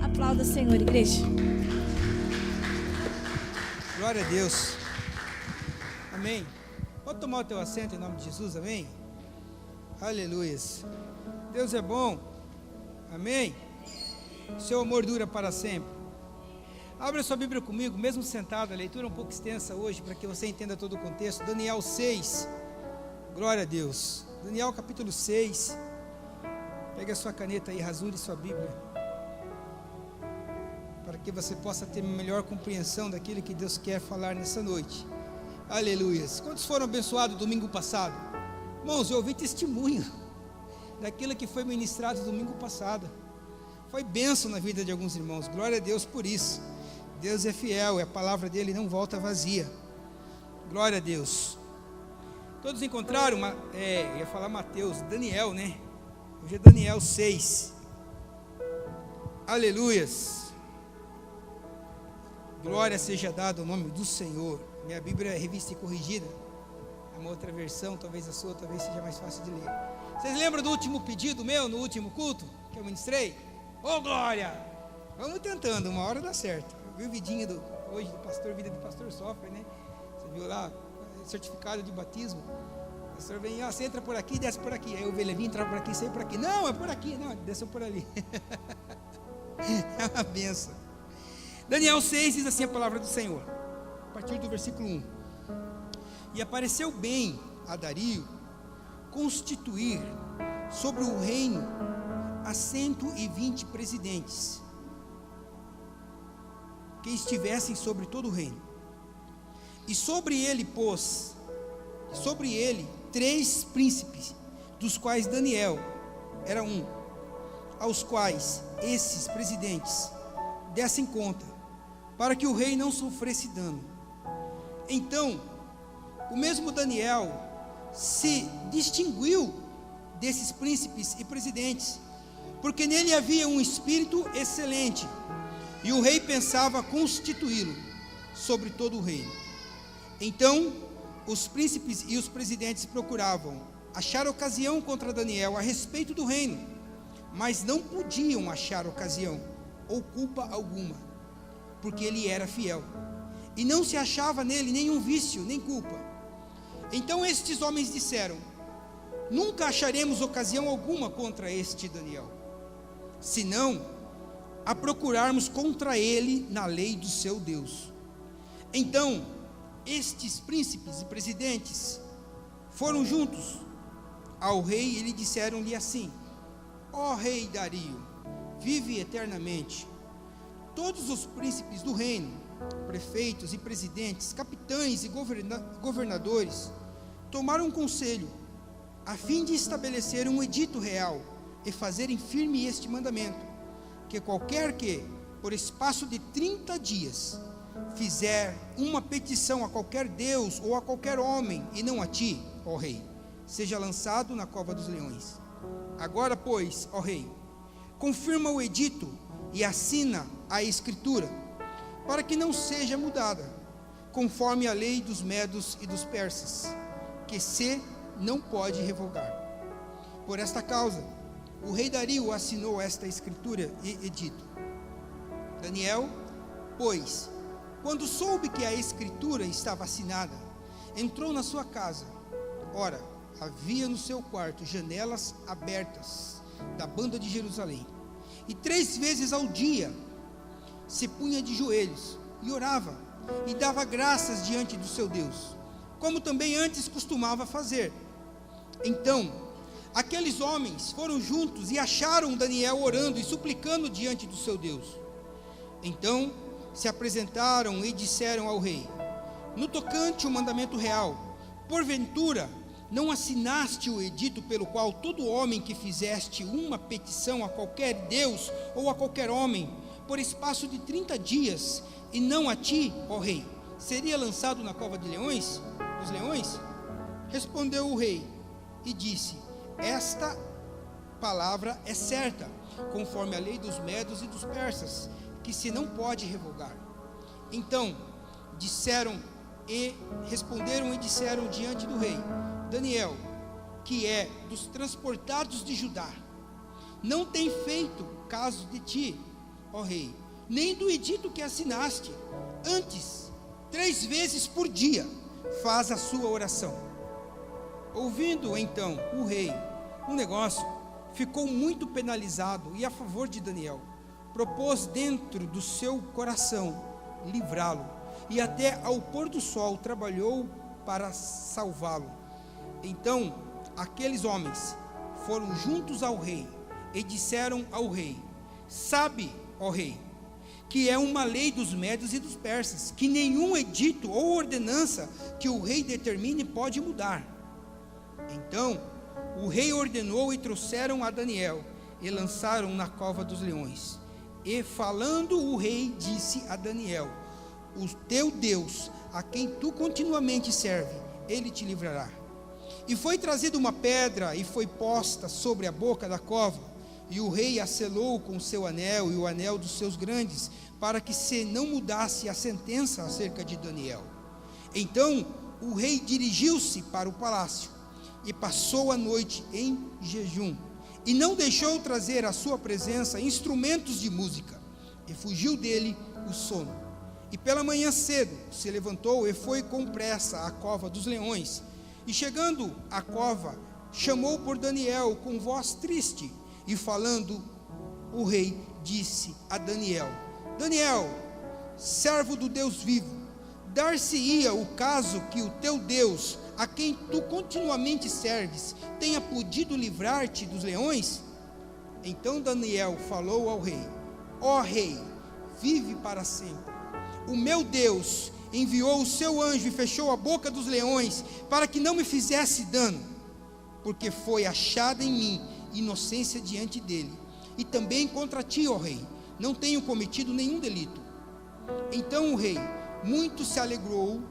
Aplauda o Senhor, igreja. Glória a Deus. Amém. Pode tomar o teu assento em nome de Jesus, amém? Aleluias. Deus é bom. Amém. Seu amor dura para sempre. Abra sua Bíblia comigo, mesmo sentado, a leitura é um pouco extensa hoje, para que você entenda todo o contexto. Daniel 6. Glória a Deus. Daniel capítulo 6. Pegue a sua caneta aí, rasure sua Bíblia, para que você possa ter melhor compreensão daquilo que Deus quer falar nessa noite. Aleluias. Quantos foram abençoados domingo passado? Irmãos, eu ouvi testemunho daquilo que foi ministrado domingo passado. Foi bênção na vida de alguns irmãos. Glória a Deus por isso. Deus é fiel e a palavra dele não volta vazia. Glória a Deus. Todos encontraram, ia falar Mateus, Daniel, né? Hoje é Daniel 6. Aleluias. Glória seja dada ao nome do Senhor. Minha Bíblia é revista e corrigida. É uma outra versão, talvez a sua, talvez seja mais fácil de ler. Vocês lembram do último pedido meu, no último culto, que eu ministrei? Ô glória! Vamos tentando, uma hora dá certo. Eu vi o vidinho hoje do pastor, vida do pastor Sofre, né? Você viu lá, certificado de batismo. O pastor vem, você entra por aqui, desce por aqui. Aí o ovelha vinha, entrava por aqui, saiu por aqui. Não, é por aqui. Não, desceu por ali. É uma benção. Daniel 6 diz assim a palavra do Senhor, a partir do versículo 1. E apareceu bem a Dario constituir sobre o reino a 120 presidentes, que estivessem sobre todo o reino. E sobre ele pôs, sobre ele 3 príncipes, dos quais Daniel era um, aos quais esses presidentes dessem conta, para que o rei não sofresse dano. Então, o mesmo Daniel se distinguiu desses príncipes e presidentes, porque nele havia um espírito excelente, e o rei pensava constituí-lo sobre todo o reino. Então, os príncipes e os presidentes procuravam achar ocasião contra Daniel a respeito do reino, mas não podiam achar ocasião ou culpa alguma, porque ele era fiel, e não se achava nele nenhum vício, nem culpa. Então estes homens disseram: nunca acharemos ocasião alguma contra este Daniel, senão a procurarmos contra ele na lei do seu Deus. Então estes príncipes e presidentes foram juntos ao rei e lhe disseram-lhe assim: ó rei Dario, vive eternamente. Todos os príncipes do reino, prefeitos e presidentes, capitães e governadores, tomaram um conselho, a fim de estabelecer um edito real e fazerem firme este mandamento, que qualquer que, por espaço de 30 dias, fizer uma petição a qualquer Deus ou a qualquer homem, e não a ti, ó rei, seja lançado na cova dos leões. Agora, pois, ó rei, confirma o edito e assina a escritura, para que não seja mudada, conforme a lei dos medos e dos persas, que se não pode revogar. Por esta causa, o rei Dario assinou esta escritura e edito. Daniel, pois, quando soube que a escritura estava assinada, entrou na sua casa. Ora, havia no seu quarto janelas abertas da banda de Jerusalém, e 3 vezes ao dia se punha de joelhos e orava e dava graças diante do seu Deus, como também antes costumava fazer. Então aqueles homens foram juntos e acharam Daniel orando e suplicando diante do seu Deus. Então se apresentaram e disseram ao rei: no tocante ao mandamento real, porventura não assinaste o edito pelo qual todo homem que fizeste uma petição a qualquer Deus ou a qualquer homem, por espaço de 30 dias, e não a ti, ó rei, seria lançado na cova de leões, dos leões? Respondeu o rei e disse: esta palavra é certa, conforme a lei dos medos e dos persas, que se não pode revogar. Então responderam e disseram diante do rei: Daniel, que é dos transportados de Judá, não tem feito caso de ti, ó rei, nem do edito que assinaste. Antes, 3 vezes por dia, faz a sua oração. Ouvindo então o rei o negócio, ficou muito penalizado e a favor de Daniel. Propôs dentro do seu coração livrá-lo, e até ao pôr do sol trabalhou para salvá-lo. Então aqueles homens foram juntos ao rei e disseram ao rei: sabe, ó rei, que é uma lei dos médios e dos persas, que nenhum edito ou ordenança que o rei determine pode mudar. Então o rei ordenou e trouxeram a Daniel e lançaram na cova dos leões. E falando o rei disse a Daniel: o teu Deus, a quem tu continuamente serve, ele te livrará. E foi trazida uma pedra e foi posta sobre a boca da cova, e o rei a selou com o seu anel e o anel dos seus grandes, para que se não mudasse a sentença acerca de Daniel. Então o rei dirigiu-se para o palácio e passou a noite em jejum, e não deixou trazer à sua presença instrumentos de música, e fugiu dele o sono. E pela manhã cedo se levantou e foi com pressa à cova dos leões, e chegando à cova, chamou por Daniel com voz triste, e falando o rei disse a Daniel: Daniel, servo do Deus vivo, dar-se-ia o caso que o teu Deus, a quem tu continuamente serves, tenha podido livrar-te dos leões? Então Daniel falou ao rei: ó rei, vive para sempre. O meu Deus enviou o seu anjo e fechou a boca dos leões, para que não me fizesse dano, porque foi achada em mim inocência diante dele, e também contra ti, ó rei, não tenho cometido nenhum delito. Então o rei muito se alegrou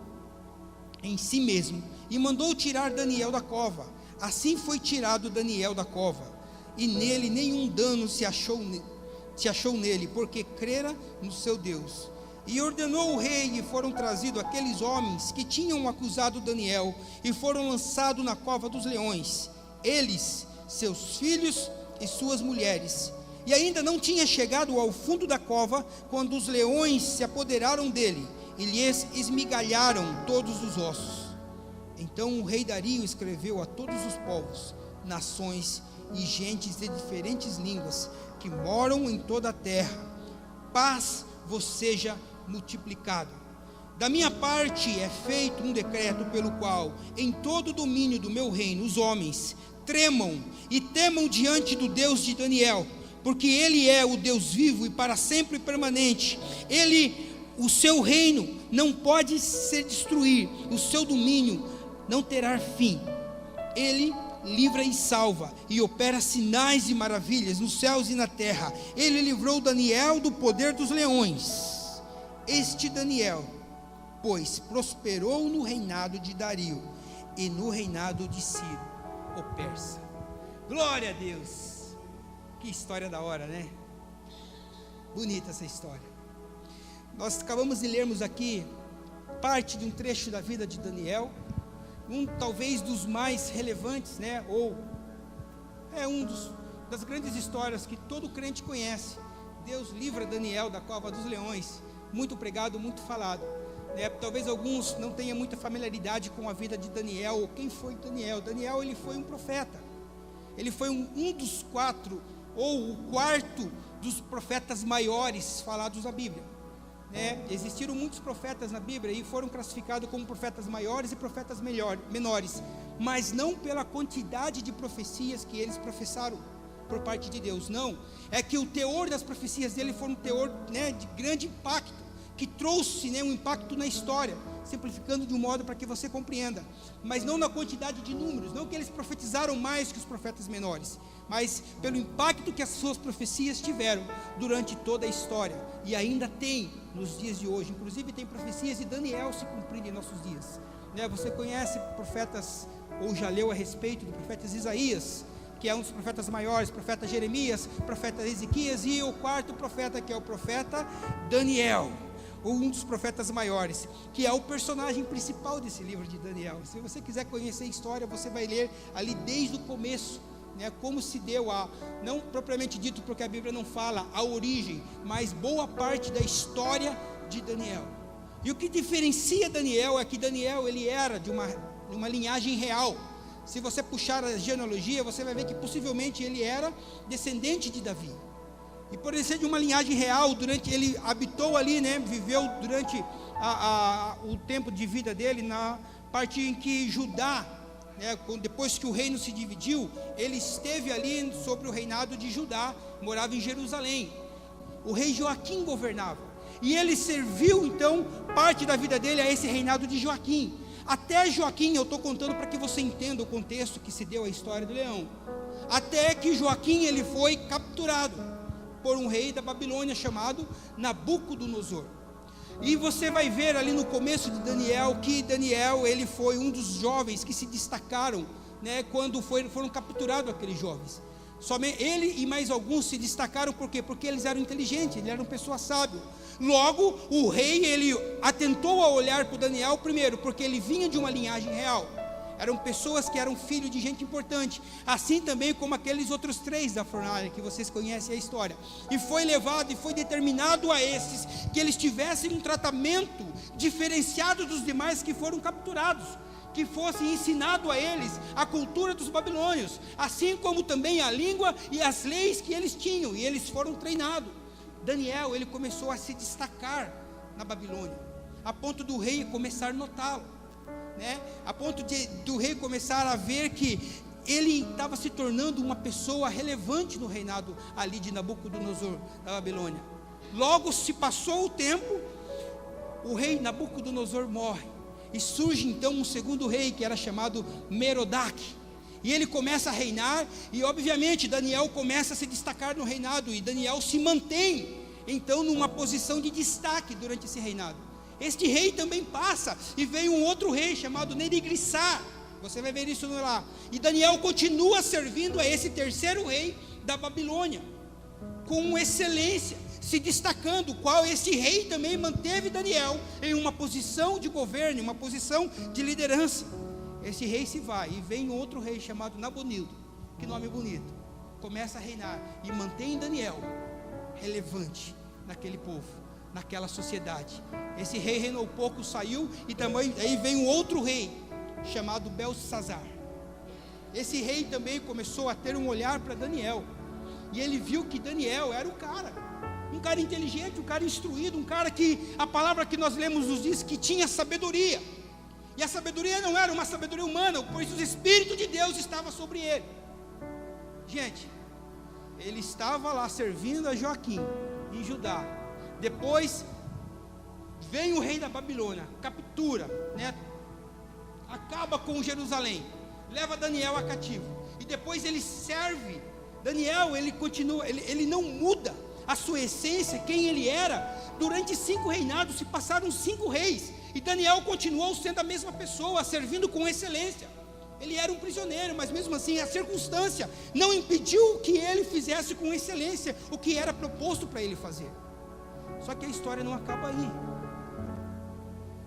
em si mesmo, e mandou tirar Daniel da cova. Assim foi tirado Daniel da cova, e nele nenhum dano se achou nele, porque crera no seu Deus. E ordenou o rei, e foram trazidos aqueles homens que tinham acusado Daniel, e foram lançados na cova dos leões, eles, seus filhos e suas mulheres. E ainda não tinha chegado ao fundo da cova, quando os leões se apoderaram dele, e lhes esmigalharam todos os ossos. Então o rei Dario escreveu a todos os povos, nações e gentes de diferentes línguas que moram em toda a terra: paz vos seja multiplicado. Da minha parte é feito um decreto pelo qual, em todo o domínio do meu reino, os homens tremam e temam diante do Deus de Daniel, porque ele é o Deus vivo e para sempre permanente. O seu reino não pode se destruir, o seu domínio não terá fim. Ele livra e salva, e opera sinais e maravilhas nos céus e na terra. Ele livrou Daniel do poder dos leões. Este Daniel, pois, prosperou no reinado de Dario e no reinado de Ciro, o persa. Glória a Deus! Que história da hora, né? Bonita essa história. Nós acabamos de lermos aqui parte de um trecho da vida de Daniel, talvez dos mais relevantes, né? Ou é das grandes histórias que todo crente conhece. Deus livra Daniel da cova dos leões, muito pregado, muito falado, né? Talvez alguns não tenham muita familiaridade com a vida de Daniel, ou quem foi Daniel. Daniel, ele foi um profeta, ele foi um dos 4, ou o 4 dos profetas maiores falados na Bíblia. Existiram muitos profetas na Bíblia e foram classificados como profetas maiores e profetas menores, mas não pela quantidade de profecias que eles professaram por parte de Deus. Não, é que o teor das profecias dele foi um teor, de grande impacto, que trouxe, um impacto na história, simplificando de um modo para que você compreenda, mas não na quantidade de números, não que eles profetizaram mais que os profetas menores, mas pelo impacto que as suas profecias tiveram durante toda a história, e ainda tem nos dias de hoje. Inclusive tem profecias de Daniel se cumprindo em nossos dias, Você conhece profetas, ou já leu a respeito do profeta Isaías, que é um dos profetas maiores, profeta Jeremias, profeta Ezequias, e o 4º profeta, que é o profeta Daniel, ou um dos profetas maiores, que é o personagem principal desse livro de Daniel. Se você quiser conhecer a história, você vai ler ali desde o começo, né, como se deu não propriamente dito, porque a Bíblia não fala a origem, mas boa parte da história de Daniel. E o que diferencia Daniel é que Daniel, ele era de uma linhagem real. Se você puxar a genealogia, você vai ver que possivelmente ele era descendente de Davi. E por ele ser de uma linhagem real, ele habitou ali, né, viveu durante o tempo de vida dele, na parte em que Judá, né, depois que o reino se dividiu, ele esteve ali sobre o reinado de Judá, morava em Jerusalém. O rei Joaquim governava. E ele serviu, então, parte da vida dele a esse reinado de Joaquim. Até Joaquim, eu estou contando para que você entenda o contexto que se deu a história do leão. Até que Joaquim, ele foi capturado por um rei da Babilônia chamado Nabucodonosor. E você vai ver ali no começo de Daniel, que Daniel, ele foi um dos jovens que se destacaram, né, quando foram capturados aqueles jovens. Somente ele e mais alguns se destacaram, por quê? Porque eles eram inteligentes, eles eram pessoas sábias. Logo, o rei, ele atentou a olhar para Daniel, primeiro, porque ele vinha de uma linhagem real. Eram pessoas que eram filhos de gente importante, assim também como aqueles outros 3 da fornalha, que vocês conhecem a história. E foi levado e foi determinado a esses, que eles tivessem um tratamento diferenciado dos demais que foram capturados, que fosse ensinado a eles a cultura dos babilônios, assim como também a língua e as leis que eles tinham, e eles foram treinados. Daniel, ele começou a se destacar na Babilônia, a ponto do rei começar a notá-lo, né? A ponto do rei começar a ver que ele estava se tornando uma pessoa relevante no reinado ali de Nabucodonosor, da Babilônia. Logo se passou o tempo, o rei Nabucodonosor morre, e surge então um segundo rei, que era chamado Merodach. E ele começa a reinar, e obviamente Daniel começa a se destacar no reinado, e Daniel se mantém, então, numa posição de destaque durante esse reinado. Este rei também passa, e vem um outro rei chamado Neriglissar, você vai ver isso lá. E Daniel continua servindo a esse terceiro rei da Babilônia, com excelência, se destacando, qual esse rei também manteve Daniel em uma posição de governo, uma posição de liderança. Esse rei se vai, e vem outro rei chamado Nabonidus, que nome bonito, começa a reinar, e mantém Daniel relevante naquele povo, naquela sociedade. Esse rei reinou pouco, saiu, e também aí vem um outro rei, chamado Belsazar. Esse rei também começou a ter um olhar para Daniel, e ele viu que Daniel era um cara inteligente, um cara instruído, um cara que, a palavra que nós lemos nos diz que tinha sabedoria. E a sabedoria não era uma sabedoria humana, pois o Espírito de Deus estava sobre ele. Gente, ele estava lá servindo a Joaquim, em Judá. Depois, vem o rei da Babilônia, captura, né? Acaba com Jerusalém, leva Daniel a cativo. E depois ele serve. Daniel, ele continua, ele não muda a sua essência, quem ele era. Durante 5 reinados, se passaram 5 reis. E Daniel continuou sendo a mesma pessoa, servindo com excelência. Ele era um prisioneiro, mas mesmo assim a circunstância não impediu que ele fizesse com excelência o que era proposto para ele fazer. Só que a história não acaba aí.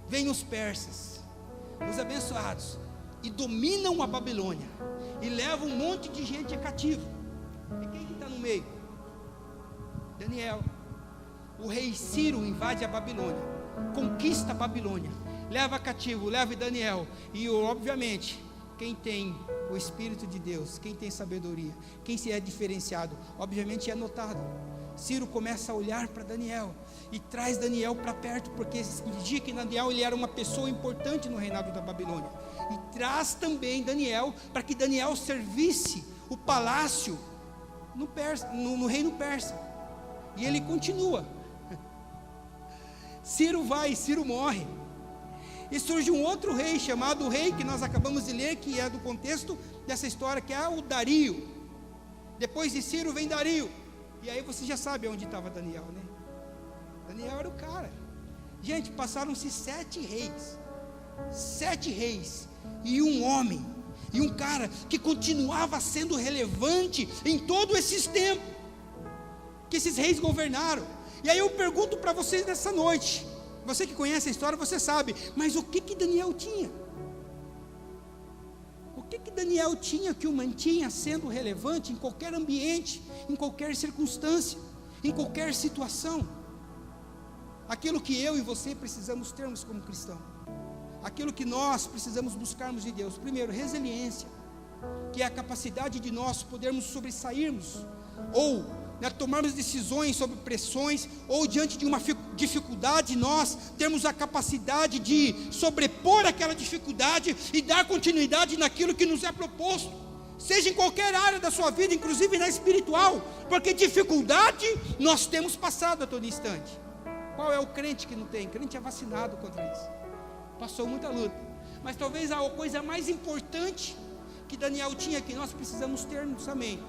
Vêm os persas, os abençoados, e dominam a Babilônia, e levam um monte de gente cativo. E quem está no meio? Daniel. O rei Ciro invade a Babilônia, conquista a Babilônia, leva cativo, leva Daniel. E obviamente, quem tem o Espírito de Deus, quem tem sabedoria, quem se é diferenciado, obviamente é notado. Ciro começa a olhar para Daniel e traz Daniel para perto, porque dizia que Daniel, ele era uma pessoa importante no reinado da Babilônia. E traz também Daniel para que Daniel servisse o palácio no reino persa. E ele continua. Ciro morre. E surge um outro rei, chamado o rei que nós acabamos de ler, que é do contexto dessa história, que é o Dario. Depois de Ciro vem Dario. E aí você já sabe onde estava Daniel, né? Daniel era o cara. Gente, passaram-se 7 reis. 7 reis. E um homem. E um cara que continuava sendo relevante em todos esses tempos que esses reis governaram. E aí eu pergunto para vocês nessa noite, você que conhece a história, você sabe, mas o que Daniel tinha? O que Daniel tinha que o mantinha sendo relevante em qualquer ambiente, em qualquer circunstância, em qualquer situação? Aquilo que eu e você precisamos termos como cristão, aquilo que nós precisamos buscarmos de Deus: primeiro, resiliência, que é a capacidade de nós podermos sobressairmos, ou tomarmos decisões sob pressões, ou diante de uma dificuldade, nós temos a capacidade de sobrepor aquela dificuldade e dar continuidade naquilo que nos é proposto, seja em qualquer área da sua vida, inclusive na espiritual, porque dificuldade nós temos passado a todo instante. Qual é o crente que não tem? Crente é vacinado contra isso, passou muita luta. Mas talvez a coisa mais importante que Daniel tinha, que nós precisamos ter também: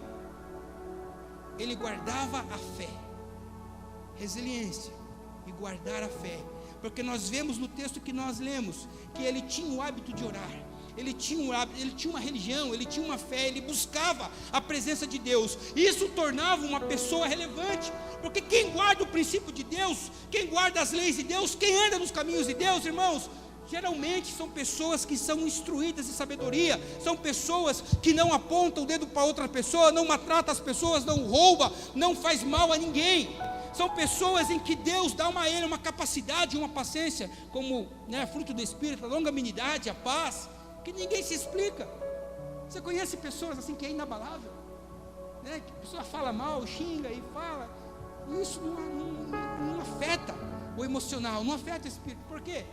ele guardava a fé, resiliência e guardar a fé, porque nós vemos no texto que nós lemos, que ele tinha o hábito de orar, ele tinha um hábito, ele tinha uma religião, ele tinha uma fé, ele buscava a presença de Deus, e isso o tornava uma pessoa relevante, porque quem guarda o princípio de Deus, quem guarda as leis de Deus, quem anda nos caminhos de Deus, irmãos, geralmente são pessoas que são instruídas em sabedoria, são pessoas que não apontam o dedo para outra pessoa, não maltrata as pessoas, não rouba, não faz mal a ninguém. São pessoas em que Deus dá a ele uma capacidade, uma paciência, como fruto do Espírito, a longanimidade, a paz, que ninguém se explica. Você conhece pessoas assim que é inabalável, que a pessoa fala mal, xinga e fala, e isso não afeta o emocional, não afeta o espírito. Por quê?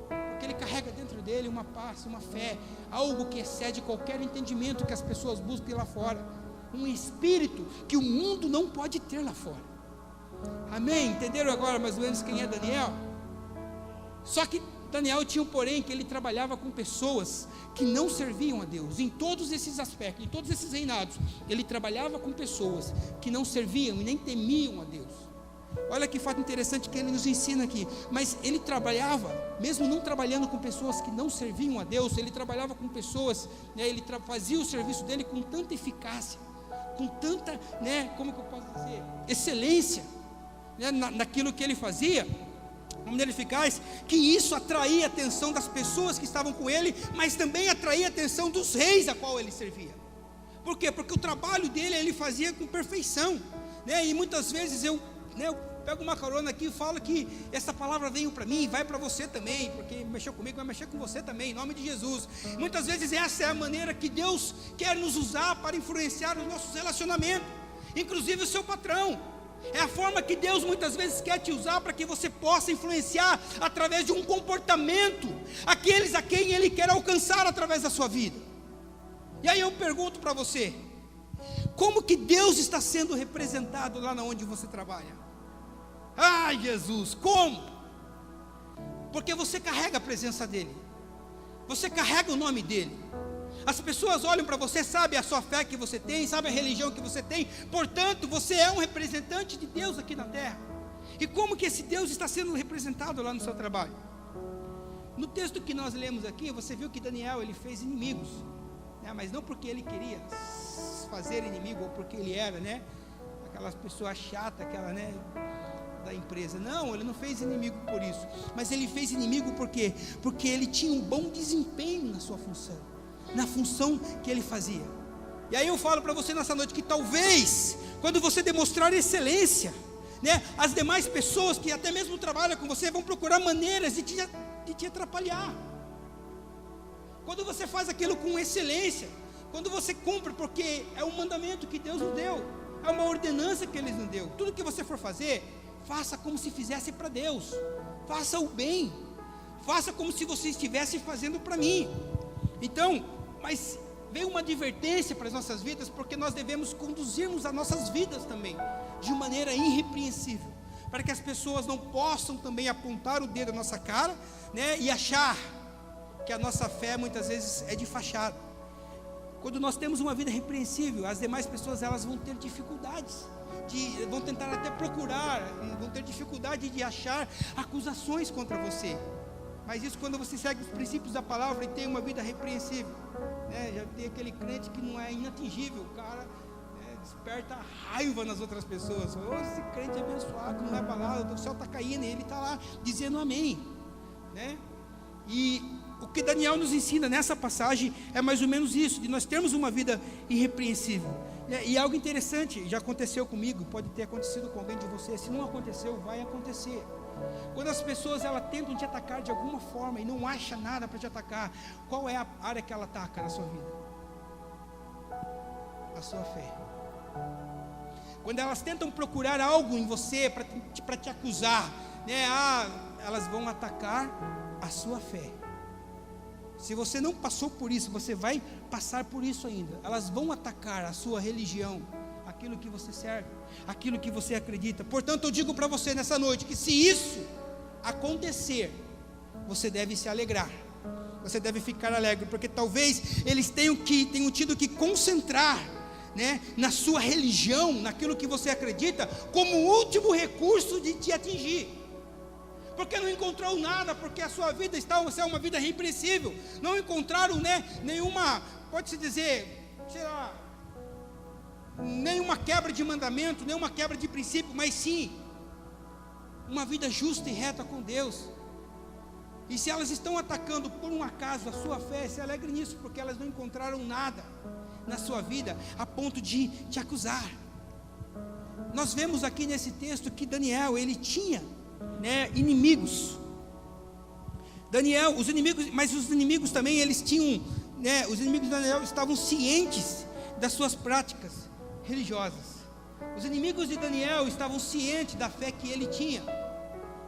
Porque ele carrega dentro dele uma paz, uma fé, algo que excede qualquer entendimento que as pessoas busquem lá fora, um espírito que o mundo não pode ter lá fora. Amém? Entenderam agora mais ou menos quem é Daniel? Só que Daniel tinha um porém, que ele trabalhava com pessoas que não serviam a Deus, em todos esses aspectos, em todos esses reinados, ele trabalhava com pessoas que não serviam e nem temiam a Deus. Olha que fato interessante que ele nos ensina aqui. Mas ele trabalhava, mesmo não trabalhando com pessoas que não serviam a Deus, ele trabalhava com pessoas, ele fazia o serviço dele com tanta eficácia, com tanta, como que eu posso dizer, excelência, naquilo que ele fazia, de maneira eficaz, que isso atraía a atenção das pessoas que estavam com ele, mas também atraía a atenção dos reis a qual ele servia. Por quê? Porque o trabalho dele ele fazia com perfeição, e muitas vezes eu pego uma carona aqui e falo que essa palavra veio para mim, vai para você também, porque mexeu comigo, vai mexer com você também, em nome de Jesus. Muitas vezes essa é a maneira que Deus quer nos usar para influenciar os nossos relacionamentos, inclusive o seu patrão. É a forma que Deus muitas vezes quer te usar para que você possa influenciar através de um comportamento aqueles a quem Ele quer alcançar através da sua vida. E aí eu pergunto para você: como que Deus está sendo representado lá onde você trabalha? Ai, Jesus, como? Porque você carrega a presença dEle, você carrega o nome dEle. As pessoas olham para você, sabem a sua fé que você tem, sabem a religião que você tem, portanto, você é um representante de Deus aqui na terra. E como que esse Deus está sendo representado lá no seu trabalho? No texto que nós lemos aqui, você viu que Daniel, ele fez inimigos, mas não porque ele queria fazer inimigo, ou porque ele era, aquelas pessoas chatas, da empresa. Não, ele não fez inimigo por isso, mas ele fez inimigo por quê? Porque ele tinha um bom desempenho na sua função, na função que ele fazia. E aí eu falo para você nessa noite que talvez, quando você demonstrar excelência, as demais pessoas que até mesmo trabalham com você vão procurar maneiras de te atrapalhar. Quando você faz aquilo com excelência, quando você cumpre, porque é um mandamento que Deus nos deu, é uma ordenança que Ele nos deu. Tudo que você for fazer, faça como se fizesse para Deus, faça o bem, faça como se você estivesse fazendo para mim. Então, mas veio uma advertência para as nossas vidas, porque nós devemos conduzirmos as nossas vidas também de maneira irrepreensível, para que as pessoas não possam também apontar o dedo na nossa cara, e achar que a nossa fé muitas vezes é de fachada. Quando nós temos uma vida repreensível, as demais pessoas elas vão ter dificuldades, vão tentar até procurar, vão ter dificuldade de achar acusações contra você. Mas isso quando você segue os princípios da palavra e tem uma vida repreensível, já tem aquele crente que não é inatingível, o cara desperta raiva nas outras pessoas. Esse crente abençoado, não é balada, o céu está caindo e ele está lá dizendo amém, E o que Daniel nos ensina nessa passagem é mais ou menos isso, de nós termos uma vida irrepreensível. E algo interessante, já aconteceu comigo, pode ter acontecido com alguém de vocês, se não aconteceu, vai acontecer. Quando as pessoas elas tentam te atacar de alguma forma e não acham nada para te atacar, qual é a área que ela ataca na sua vida? A sua fé. Quando elas tentam procurar algo em você para te acusar, né? Elas vão atacar a sua fé. Se você não passou por isso, você vai passar por isso ainda. Elas vão atacar a sua religião, aquilo que você serve, aquilo que você acredita. Portanto, eu digo para você nessa noite que se isso acontecer, você deve se alegrar. Você deve ficar alegre, porque talvez eles tenham tido que concentrar, né, na sua religião, naquilo que você acredita, como último recurso de te atingir. Porque não encontrou nada, porque a sua vida está uma vida irrepreensível. Não encontraram, né, nenhuma, pode-se dizer, sei lá, nenhuma quebra de mandamento, nenhuma quebra de princípio, mas sim uma vida justa e reta com Deus. E se elas estão atacando por um acaso a sua fé, se alegre nisso, porque elas não encontraram nada na sua vida a ponto de te acusar. Nós vemos aqui nesse texto que Daniel, ele tinha, né, inimigos. Mas os inimigos também, eles tinham, né, os inimigos de Daniel estavam cientes das suas práticas religiosas. Os inimigos de Daniel estavam cientes da fé que ele tinha.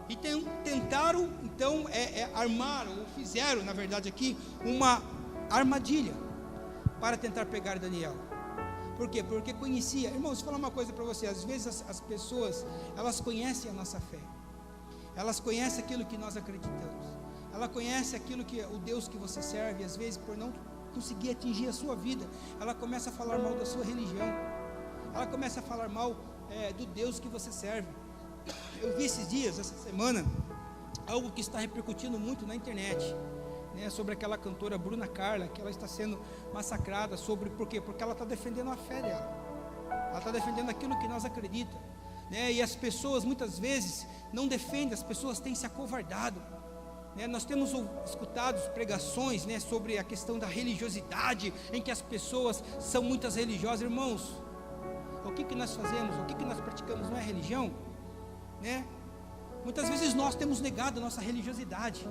E tentaram, então, armar, ou fizeram, na verdade aqui, uma armadilha para tentar pegar Daniel. Por quê? Porque conhecia. Irmãos, vou falar uma coisa para você. Às vezes as pessoas, elas conhecem a nossa fé. Elas conhecem aquilo que nós acreditamos. Ela conhece aquilo que o Deus que você serve. E às vezes, por não conseguir atingir a sua vida, ela começa a falar mal da sua religião. Ela começa a falar mal do Deus que você serve. Eu vi esses dias, essa semana, algo que está repercutindo muito na internet, né, sobre aquela cantora Bruna Carla, que ela está sendo massacrada. Por quê? Porque ela está defendendo a fé dela. Ela está defendendo aquilo que nós acreditamos, né? E as pessoas muitas vezes não defendem, as pessoas têm se acovardado, né? Nós temos escutado pregações, né, sobre a questão da religiosidade, em que as pessoas são muitas religiosas. Irmãos, o que nós fazemos, o que nós praticamos não é religião, né? Muitas vezes nós temos negado a nossa religiosidade,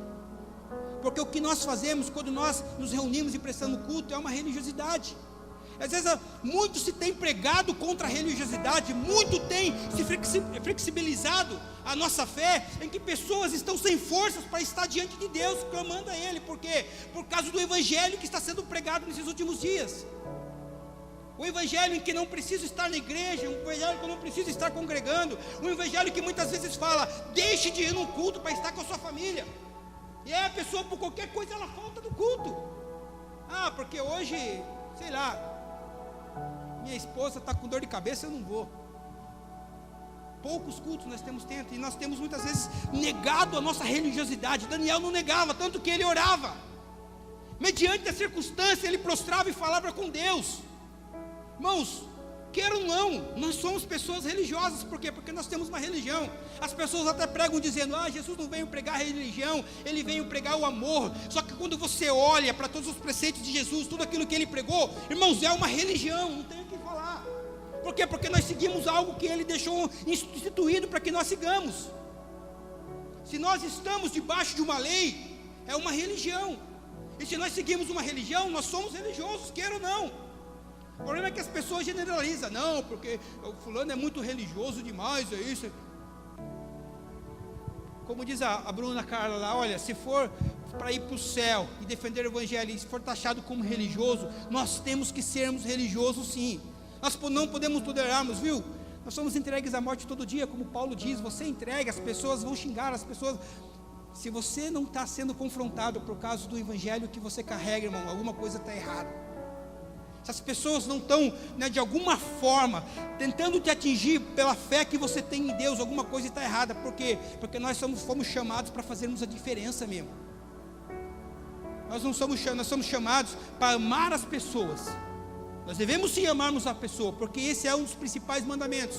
porque o que nós fazemos quando nós nos reunimos e prestamos culto é uma religiosidade. Às vezes muito se tem pregado contra a religiosidade, muito tem se flexibilizado a nossa fé, em que pessoas estão sem forças para estar diante de Deus, clamando a Ele. Por quê? Por causa do evangelho que está sendo pregado nesses últimos dias. O evangelho em que não preciso estar na igreja, um evangelho que eu não preciso estar congregando, um evangelho que muitas vezes fala, deixe de ir num culto para estar com a sua família. E aí a pessoa, por qualquer coisa, ela falta do culto. Porque hoje, sei lá, minha esposa está com dor de cabeça, eu não vou. Poucos cultos nós temos tento, e nós temos muitas vezes negado a nossa religiosidade. Daniel não negava, tanto que ele orava. Mediante a circunstância, ele prostrava e falava com Deus. Irmãos, queira ou não, nós somos pessoas religiosas. Por quê? Porque nós temos uma religião. As pessoas até pregam dizendo, Jesus não veio pregar a religião, Ele veio pregar o amor. Só que quando você olha para todos os preceitos de Jesus, tudo aquilo que Ele pregou, irmãos, é uma religião, não tem o que falar. Por quê? Porque nós seguimos algo que Ele deixou instituído para que nós sigamos. Se nós estamos debaixo de uma lei, é uma religião. E se nós seguimos uma religião, nós somos religiosos, queira ou não. O problema é que as pessoas generalizam, não, porque o fulano é muito religioso demais, é isso. Como diz a Bruna Carla lá, olha, se for para ir para o céu e defender o evangelho, e se for taxado como religioso, nós temos que sermos religiosos sim. Nós não podemos tolerarmos, viu? Nós somos entregues à morte todo dia, como Paulo diz, você entrega, as pessoas vão xingar, as pessoas... Se você não está sendo confrontado por causa do evangelho que você carrega, irmão, alguma coisa está errada. Se as pessoas não estão, né, de alguma forma, tentando te atingir pela fé que você tem em Deus, alguma coisa está errada. Por quê? Porque nós fomos chamados para fazermos a diferença mesmo. Nós somos chamados para amar as pessoas. Nós devemos sim amarmos a pessoa, porque esse é um dos principais mandamentos.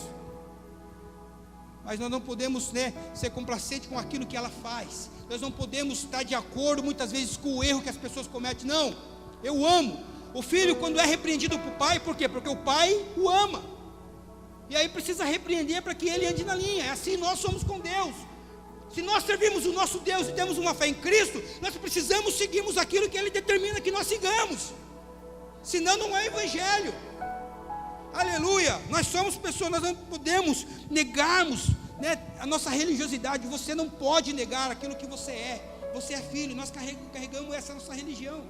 mas nós não podemos, ser complacente com aquilo que ela faz. Nós não podemos estar de acordo muitas vezes com o erro que as pessoas cometem. Não, eu amo. O filho, quando é repreendido por pai, por quê? Porque o pai o ama. E aí precisa repreender para que ele ande na linha. É assim nós somos com Deus. Se nós servimos o nosso Deus e temos uma fé em Cristo, nós precisamos seguirmos aquilo que Ele determina que nós sigamos. Senão não é evangelho. Aleluia. Nós somos pessoas, nós não podemos negarmos, a nossa religiosidade. Você não pode negar aquilo que você é. Você é filho, nós carregamos essa nossa religião.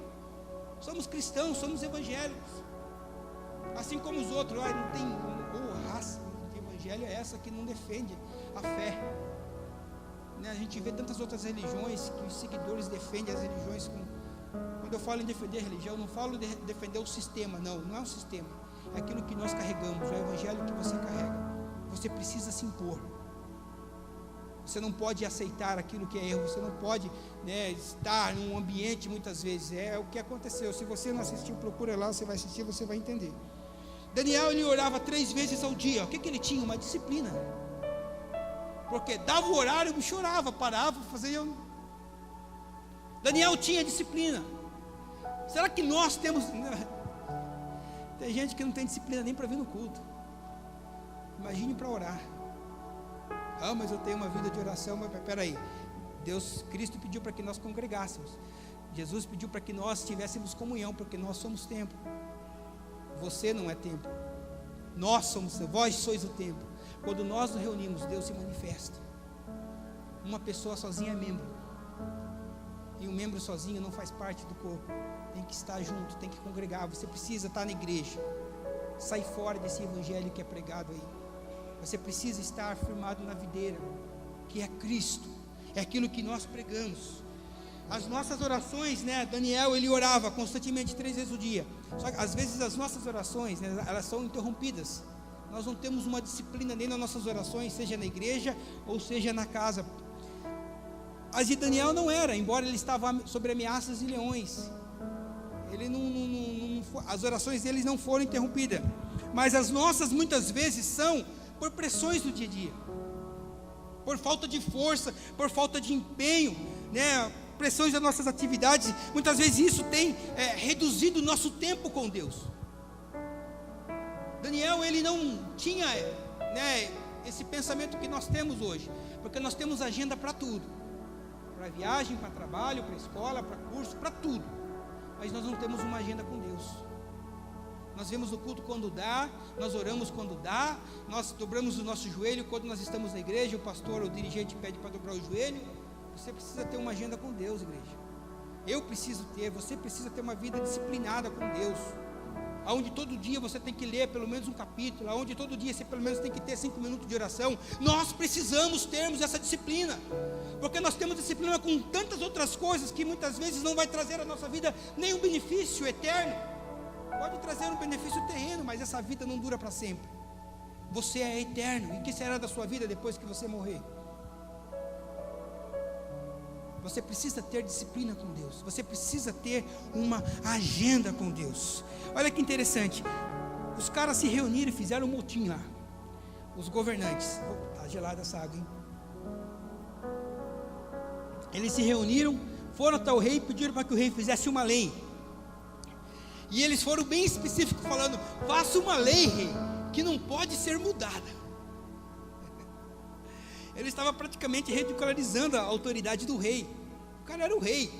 Somos cristãos, somos evangélicos. Assim como os outros, não tem raça de evangelho é essa que não defende a fé. A gente vê tantas outras religiões que os seguidores defendem as religiões quando eu falo em defender a religião, eu não falo de defender o sistema, não é o sistema, é aquilo que nós carregamos, é o evangelho que você carrega. Você precisa se impor. Você não pode aceitar aquilo que é erro, você não pode estar num ambiente muitas vezes, é o que aconteceu. Se você não assistiu, procura lá, você vai assistir, você vai entender. Daniel, ele orava 3 vezes ao dia. O que ele tinha? Uma disciplina. Porque dava o horário, o bicho orava, parava, fazia. Daniel tinha disciplina. Será que nós temos? Tem gente que não tem disciplina nem para vir no culto. Imagine para orar. Mas eu tenho uma vida de oração. Mas peraí, Cristo pediu para que nós congregássemos. Jesus pediu para que nós tivéssemos comunhão, porque nós somos templo. Você não é templo. Vós sois o templo. Quando nós nos reunimos, Deus se manifesta. Uma pessoa sozinha é membro. E um membro sozinho não faz parte do corpo. Tem que estar junto, tem que congregar. Você precisa estar na igreja. Sai fora desse evangelho que é pregado aí. Você precisa estar firmado na videira, que é Cristo. É aquilo que nós pregamos. As nossas orações, Daniel, ele orava constantemente 3 vezes ao dia. Só que às vezes as nossas orações, elas são interrompidas. Nós não temos uma disciplina nem nas nossas orações, seja na igreja ou seja na casa. As de Daniel não era, embora ele estava sobre ameaças de leões. As orações deles não foram interrompidas. Mas as nossas muitas vezes são por pressões do dia a dia, por falta de força, por falta de empenho, pressões das nossas atividades. Muitas vezes isso tem reduzido o nosso tempo com Deus. Daniel, ele não tinha esse pensamento que nós temos hoje, porque nós temos agenda para tudo, para viagem, para trabalho, para escola, para curso, para tudo, mas nós não temos uma agenda com Deus. Nós vemos o culto quando dá, nós oramos quando dá, nós dobramos o nosso joelho quando nós estamos na igreja, o pastor, o dirigente pede para dobrar o joelho. Você precisa ter uma agenda com Deus, igreja. Eu preciso ter, você precisa ter uma vida disciplinada com Deus, onde todo dia você tem que ler pelo menos um capítulo, onde todo dia você pelo menos tem que ter 5 minutos de oração. Nós precisamos termos essa disciplina, porque nós temos disciplina com tantas outras coisas que muitas vezes não vai trazer à nossa vida nenhum benefício eterno. Pode trazer um benefício terreno, mas essa vida não dura para sempre. Você é eterno, e o que será da sua vida depois que você morrer? Você precisa ter disciplina com Deus. Você precisa ter uma agenda com Deus. Olha que interessante. Os caras se reuniram e fizeram um motim lá. Os governantes. Está gelada essa água, hein? Eles se reuniram, foram até o rei e pediram para que o rei fizesse uma lei. E eles foram bem específicos, falando: faça uma lei, rei, que não pode ser mudada. Ele estava praticamente ridicularizando a autoridade do rei. O cara era o rei.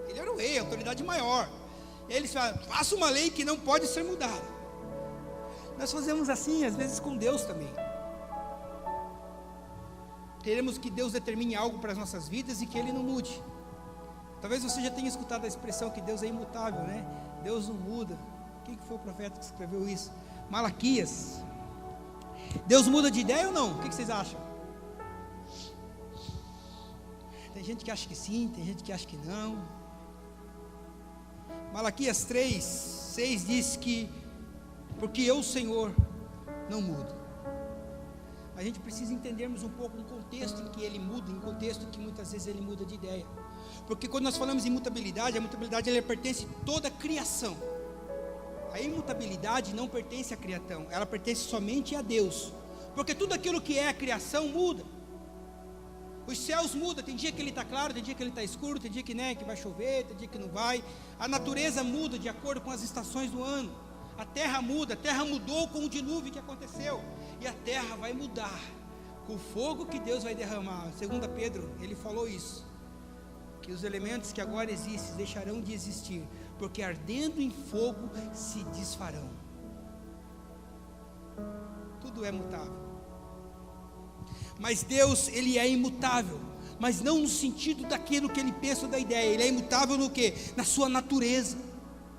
Ele era o rei, a autoridade maior. E eles falam: faça uma lei que não pode ser mudada. Nós fazemos assim, às vezes, com Deus também. Queremos que Deus determine algo para as nossas vidas e que Ele não mude. Talvez você já tenha escutado a expressão que Deus é imutável, Deus não muda. Quem que foi o profeta que escreveu isso? Malaquias. Deus muda de ideia ou não? O que vocês acham? Tem gente que acha que sim, tem gente que acha que não. Malaquias 3:6 diz que porque eu, Senhor, não mudo. A gente precisa entendermos um pouco o contexto em que Ele muda, em contexto em que muitas vezes Ele muda de ideia. Porque quando nós falamos em mutabilidade, a mutabilidade ela pertence a toda a criação. A imutabilidade não pertence à criação, ela pertence somente a Deus. Porque tudo aquilo que é a criação muda. Os céus mudam, tem dia que ele está claro, tem dia que ele está escuro, tem dia que vai chover, tem dia que não vai. A natureza muda de acordo com as estações do ano. A terra muda, a terra mudou com o dilúvio que aconteceu. E a terra vai mudar com o fogo que Deus vai derramar. Segundo Pedro, ele falou isso, que os elementos que agora existem deixarão de existir, porque ardendo em fogo se desfarão. Tudo é mutável. Mas Deus, ele é imutável, mas não no sentido daquilo que ele pensa ou da ideia. Ele é imutável no quê? Na sua natureza.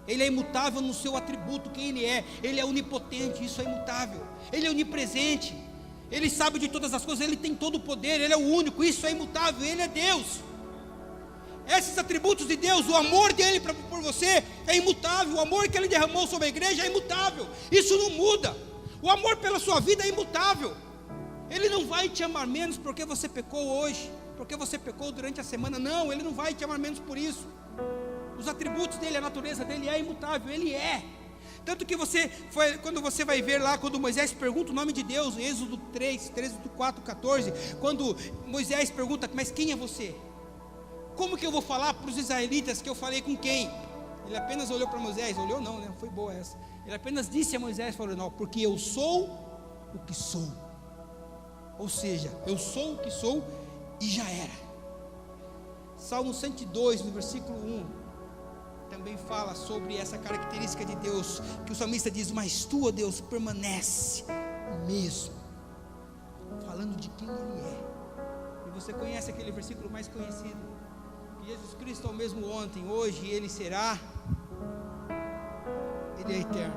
Ele é imutável no seu atributo, quem ele é. Ele é onipotente, isso é imutável. Ele é onipresente, ele sabe de todas as coisas, ele tem todo o poder, ele é o único, isso é imutável, ele é Deus. Esses atributos de Deus, o amor dele por você é imutável. O amor que ele derramou sobre a igreja é imutável, isso não muda. O amor pela sua vida é imutável. Ele não vai te amar menos porque você pecou hoje, porque você pecou durante a semana. Não, ele não vai te amar menos por isso. Os atributos dele, a natureza dele é imutável, ele é. Tanto que quando você vai ver lá, quando Moisés pergunta o nome de Deus, Êxodo 3, Êxodo 4, 14, quando Moisés pergunta, mas quem é você? Como que eu vou falar para os israelitas que eu falei com quem? Ele apenas olhou para Moisés, olhou não, né? Foi boa essa. Ele apenas disse a Moisés, falou, não, porque eu sou o que sou. Ou seja, eu sou o que sou e já era. Salmo 102, no versículo 1, também fala sobre essa característica de Deus, que o salmista diz, mas tu, ó Deus, permanece o mesmo, falando de quem ele é. E você conhece aquele versículo mais conhecido, que Jesus Cristo é o mesmo ontem, hoje, ele será, ele é eterno.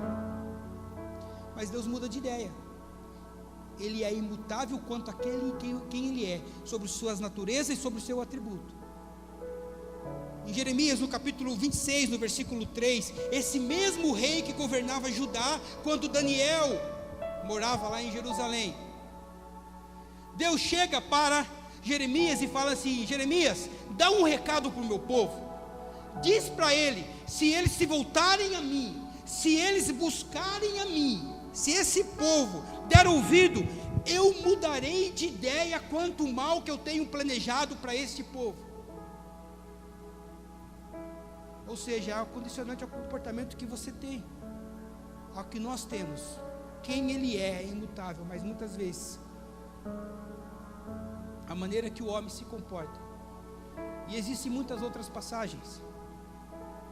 Mas Deus muda de ideia. Ele é imutável quanto aquele quem ele é, sobre suas naturezas e sobre o seu atributo. Em Jeremias, no capítulo 26, no versículo 3, esse mesmo rei que governava Judá, quando Daniel morava lá em Jerusalém, Deus chega para Jeremias e fala assim, Jeremias, dá um recado para o meu povo, diz para ele, se eles se voltarem a mim, se eles buscarem a mim, se esse povo der ouvido, eu mudarei de ideia quanto o mal que eu tenho planejado para este povo. Ou seja, é condicionante ao comportamento que você tem, ao que nós temos. Quem ele é imutável, mas muitas vezes a maneira que o homem se comporta. E existem muitas outras passagens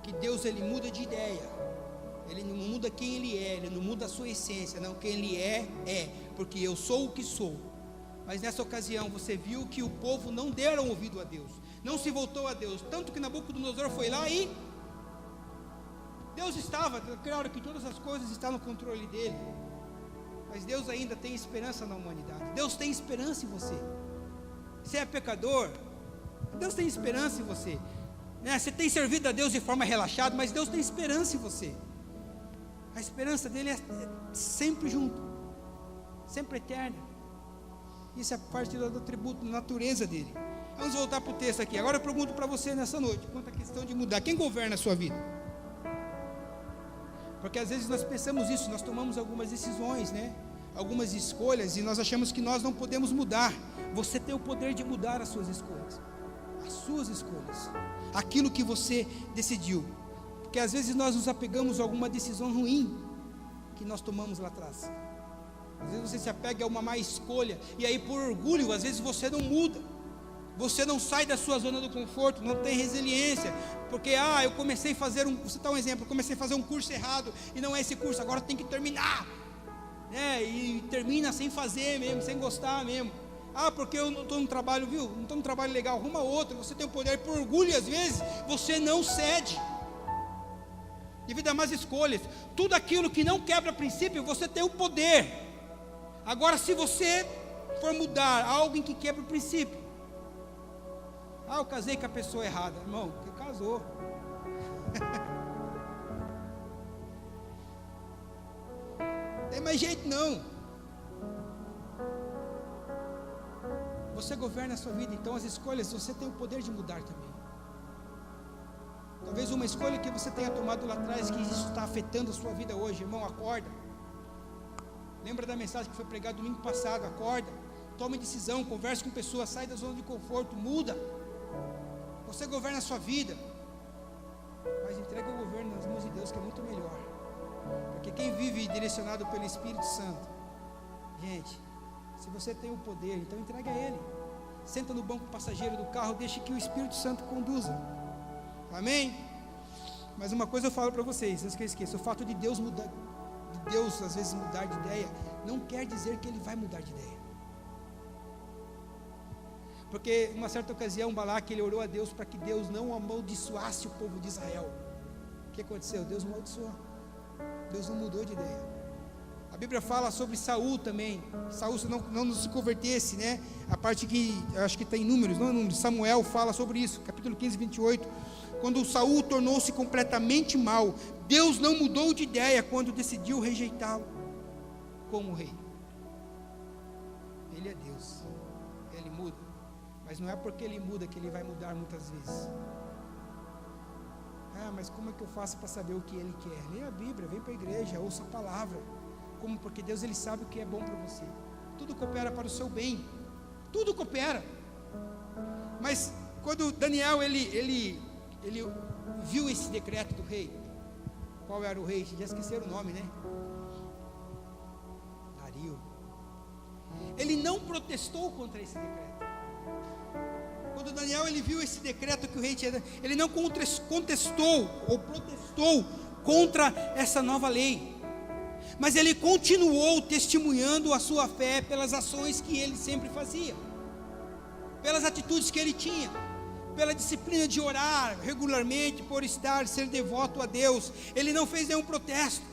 que Deus, ele muda de ideia. Ele não muda quem ele é, ele não muda a sua essência, não, quem ele é, porque eu sou o que sou. Mas nessa ocasião você viu que o povo não deram ouvido a Deus, não se voltou a Deus, tanto que Nabucodonosor foi lá e Deus estava, claro que todas as coisas estão no controle dele, mas Deus ainda tem esperança na humanidade. Deus tem esperança em você. Você é pecador, Deus tem esperança em você, né? Você tem servido a Deus de forma relaxada, mas Deus tem esperança em você. A esperança dele é sempre junto, sempre eterna. Isso é parte do atributo, da natureza dele. Vamos voltar para o texto aqui. Agora eu pergunto para você nessa noite, quanto à questão de mudar, quem governa a sua vida? Porque às vezes nós pensamos isso, nós tomamos algumas decisões, né? Algumas escolhas, e nós achamos que nós não podemos mudar. Você tem o poder de mudar as suas escolhas, aquilo que você decidiu. Porque às vezes nós nos apegamos a alguma decisão ruim que nós tomamos lá atrás. Às vezes você se apega a uma má escolha, e aí por orgulho, às vezes você não muda, você não sai da sua zona do conforto, não tem resiliência, porque eu comecei a fazer você dá um exemplo, eu comecei a fazer um curso errado, e não é esse curso, agora tem que terminar, né? E termina sem fazer mesmo, sem gostar mesmo. Porque eu não estou no trabalho, viu? Não estou no trabalho legal, arruma outro. Você tem o poder, por orgulho, e às vezes você não cede, devido a más escolhas. Tudo aquilo que não quebra princípio, você tem o poder. Agora, se você for mudar algo em que quebra o princípio, eu casei com a pessoa errada, irmão, que casou. Não tem mais jeito não. Você governa a sua vida, então as escolhas você tem o poder de mudar também. Talvez uma escolha que você tenha tomado lá atrás, que isso está afetando a sua vida hoje, irmão, acorda. Lembra da mensagem que foi pregada domingo passado? Acorda, tome decisão, converse com pessoas, sai da zona de conforto, muda. Você governa a sua vida, mas entrega o governo nas mãos de Deus, que é muito melhor. Porque quem vive direcionado pelo Espírito Santo, gente, se você tem o poder, então entregue a Ele. Senta no banco passageiro do carro, deixe que o Espírito Santo conduza. Amém? Mas uma coisa eu falo para vocês, antes que eu esqueça: o fato de Deus mudar, de Deus às vezes mudar de ideia, não quer dizer que Ele vai mudar de ideia. Porque uma certa ocasião Balaque, ele orou a Deus para que Deus não amaldiçoasse o povo de Israel. O que aconteceu? Deus amaldiçoou. Deus não mudou de ideia. A Bíblia fala sobre Saul também. Saul não se convertesse, né? A parte que, acho que está em Números, não é Números, Samuel fala sobre isso, capítulo 15, 28. Quando Saul tornou-se completamente mau, Deus não mudou de ideia quando decidiu rejeitá-lo como rei. Ele é Deus, Ele muda, mas não é porque Ele muda que Ele vai mudar muitas vezes. Ah, mas como é que eu faço para saber o que Ele quer? Leia a Bíblia, vem para a igreja, ouça a palavra. Como? Porque Deus, Ele sabe o que é bom para você. Tudo coopera para o seu bem, tudo coopera. Mas quando Daniel ele viu esse decreto do rei, qual era o rei? Já esqueceram o nome, né? Dario. Ele não protestou contra esse decreto. Quando Daniel ele viu esse decreto que o rei tinha, ele não contestou ou protestou contra essa nova lei, mas ele continuou testemunhando a sua fé pelas ações que ele sempre fazia, pelas atitudes que ele tinha, pela disciplina de orar regularmente, por ser devoto a Deus. Ele não fez nenhum protesto,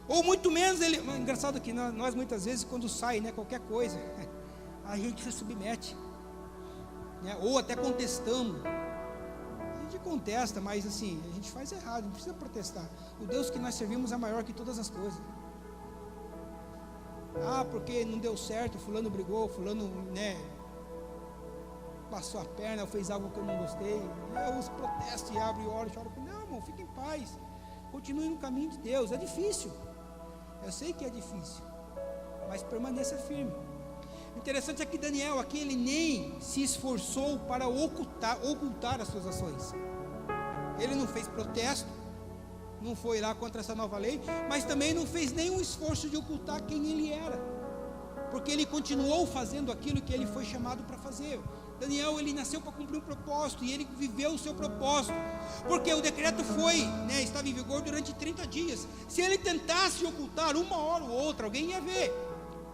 ou muito menos ele. Engraçado que nós muitas vezes, quando sai, né, qualquer coisa, a gente se submete, né, ou até contestamos. A gente contesta, mas assim, a gente faz errado, não precisa protestar. O Deus que nós servimos é maior que todas as coisas. Ah, porque não deu certo, fulano brigou, fulano, né, passou a perna, ou fez algo que eu não gostei. Eu os protesto e abro e oro e choro. Não, irmão, fique em paz, continue no caminho de Deus. É difícil, eu sei que é difícil, mas permaneça firme. O interessante é que Daniel aqui, ele nem se esforçou para ocultar as suas ações. Ele não fez protesto, não foi lá contra essa nova lei, mas também não fez nenhum esforço de ocultar quem ele era, porque ele continuou fazendo aquilo que ele foi chamado para fazer. Daniel, ele nasceu para cumprir um propósito, e ele viveu o seu propósito, porque o decreto estava em vigor durante 30 dias, se ele tentasse ocultar uma hora ou outra, alguém ia ver.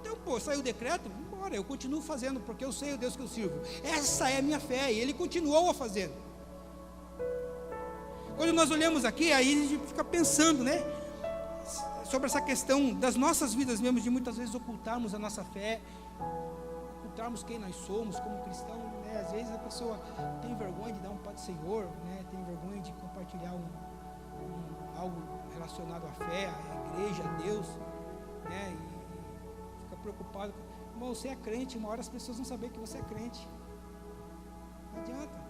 Então, saiu o decreto, embora, eu continuo fazendo, porque eu sei o Deus que eu sirvo, essa é a minha fé, e ele continuou a fazer. Quando nós olhamos aqui, aí a gente fica pensando, né, sobre essa questão das nossas vidas mesmo, de muitas vezes ocultarmos a nossa fé, ocultarmos quem nós somos como cristãos, né? Às vezes a pessoa tem vergonha de dar um Pai do Senhor, né? Tem vergonha de compartilhar algo relacionado à fé, à igreja, a Deus, né? E fica preocupado. Irmão, você é crente, uma hora as pessoas vão saber que você é crente. Não adianta.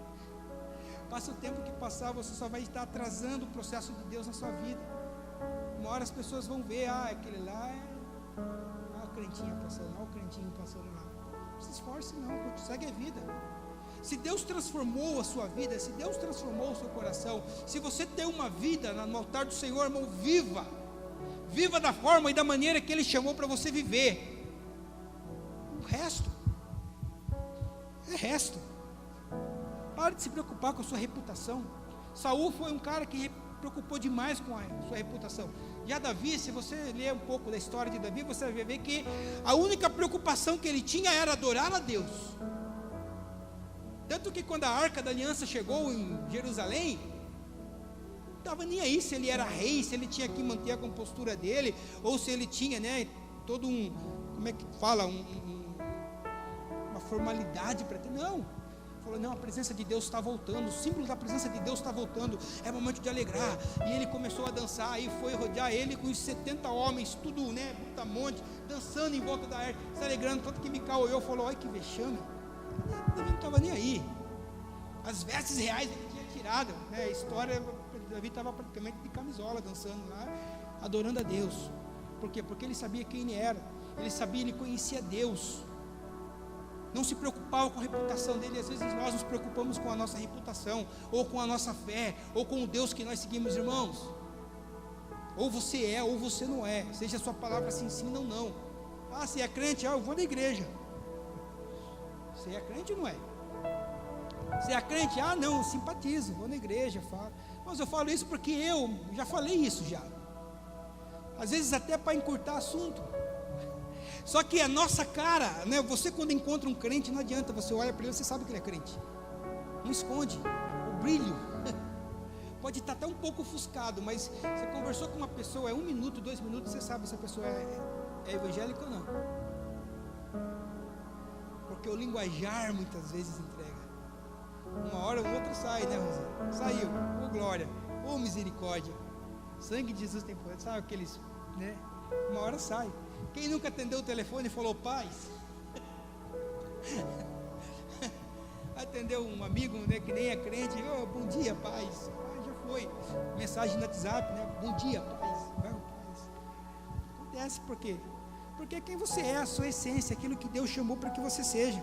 Passa o tempo que passar, você só vai estar atrasando o processo de Deus na sua vida. Uma hora as pessoas vão ver, aquele lá o crentinho passando, o crentinho passando lá. Não se esforce não, segue a vida. Se Deus transformou a sua vida, se Deus transformou o seu coração, se você tem uma vida no altar do Senhor, irmão, viva da forma e da maneira que Ele chamou para você viver. O resto é resto. Pare de se preocupar com a sua reputação. Saul foi um cara que preocupou demais com a sua reputação. Já Davi, se você ler um pouco da história de Davi, você vai ver que a única preocupação que ele tinha era adorar a Deus. Tanto que quando a Arca da Aliança chegou em Jerusalém, não estava nem aí se ele era rei, se ele tinha que manter a compostura dele, ou se ele tinha, né, todo como é que fala, uma formalidade para ter. Não. Falou, não, a presença de Deus está voltando, o símbolo da presença de Deus está voltando, é momento de alegrar. E ele começou a dançar, aí foi rodear ele com os 70 homens, tudo, né, monte, dançando em volta da arca, se alegrando. Tanto que Mical olhou e falou, olha que vexame. Davi não estava nem aí, as vestes reais ele tinha tirado, né, a história, Davi estava praticamente de camisola, dançando lá, adorando a Deus. Por quê? Porque ele sabia quem ele era. ele sabia, ele conhecia Deus, não se preocupava com a reputação dele. Às vezes nós nos preocupamos com a nossa reputação, ou com a nossa fé, ou com o Deus que nós seguimos, irmãos. Ou você é, ou você não é, seja a sua palavra sim, sim, não, não. Ah, você é crente? Ah, eu vou na igreja. Você é crente ou não é? Você é crente? Ah, não, eu simpatizo, vou na igreja, falo. Mas eu falo isso porque eu já falei isso já. Às vezes até para encurtar assunto. Só que a nossa cara, né? Você quando encontra um crente, não adianta, você olha para ele, você sabe que ele é crente. Não esconde, o brilho. Pode estar até um pouco ofuscado, mas você conversou com uma pessoa, 1 minuto, 2 minutos, você sabe se a pessoa é evangélica ou não. Porque o linguajar muitas vezes entrega. Uma hora ou outra sai, né, Rosana? Saiu, oh glória, oh misericórdia, sangue de Jesus tem poder, sabe aqueles, né? Uma hora sai. Quem nunca atendeu o telefone e falou paz? Atendeu um amigo, né, que nem é crente, oh, bom dia, paz. Ah, já foi. Mensagem no WhatsApp, né? Bom dia, paz. Paz. Acontece por quê? Porque é quem você é, a sua essência, aquilo que Deus chamou para que você seja.